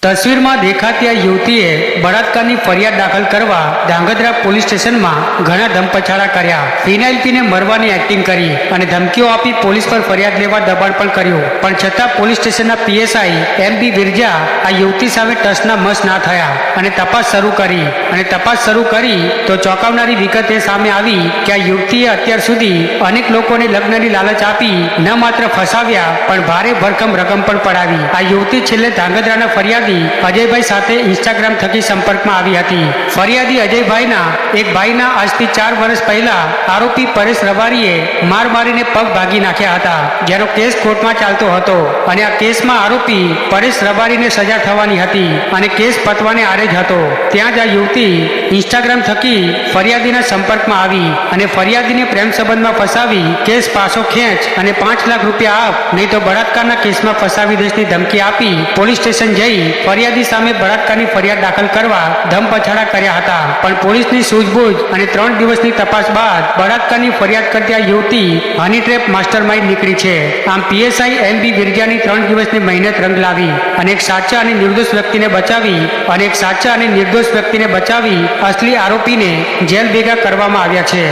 તસવીરમાં દેખાતી આ યુવતીએ બળાત્કારની ફરિયાદ દાખલ કરવા ધાંગધ્રા પોલીસ સ્ટેશનમાં ઘણા ધમપછાડા કર્યા, ફિનાઇલ પીને મરવાની એક્ટિંગ કરી અને ધમકીઓ આપી પોલીસ પર ફરિયાદ લેવા દબાણ પણ કર્યું. પણ છતાં પોલીસ સ્ટેશનના પીએસઆઈ એમ.બી. વિરજા આ યુવતી સામે ટસના મસ ના થયા અને તપાસ શરૂ કરી તો ચોંકાવનારી વિગત એ સામે આવી કે આ યુવતીએ અત્યાર સુધી અનેક લોકોને લગ્નની લાલચ આપી ન માત્ર ફસાવ્યા પણ ભારે ભરખમ રકમ પણ પડાવી. આ યુવતી છેલ્લે ધાંગધ્રાના ફરિયાદી અજયભાઈ સાથે ઇન્સ્ટાગ્રામ થકી સંપર્કમાં આવી હતી. ફરિયાદી અજયભાઈના એક ભાઈના આજથી 4 વર્ષ પહેલા આરોપી પરેશ રબારીએ માર મારીને પગ ભાગી નાખ્યા હતા, જેનો કેસ કોર્ટમાં ચાલતો હતો અને આ કેસમાં આરોપી પરેશ રબારીને સજા થવાની હતી અને કેસ પતવાને આરે જ હતો. ત્યાં જ આ યુવતી ઇન્સ્ટાગ્રામ થકી ફરિયાદીના સંપર્કમાં આવી અને ફરિયાદીને પ્રેમ સંબંધમાં ફસાવી કેસ પાછો ખેંચ અને 5 લાખ રૂપિયા આપ, નહીં તો બળાત્કારના કેસમાં ફસાવી દેશની ધમકી આપી પોલીસ સ્ટેશન જઈ ફરિયાદી સામે બળાત્કારની ફરિયાદ દાખલ કરવા ધમપછાડા કર્યા હતા. પણ પોલીસની સૂઝબૂઝ અને 3 દિવસની તપાસ બાદ બળાત્કારની ફરિયાદ કરતી આ યુવતી હની ટ્રેપ માસ્ટરમાઇન્ડ નીકળી છે. આમ પીએસઆઈ એમ.બી. વિરજાની 3 દિવસની મહેનત રંગ લાવી અને એક સાચા અને નિર્દોષ વ્યક્તિને બચાવી અસલી આરોપીને જેલ ભેગા કરવામાં આવ્યા છે.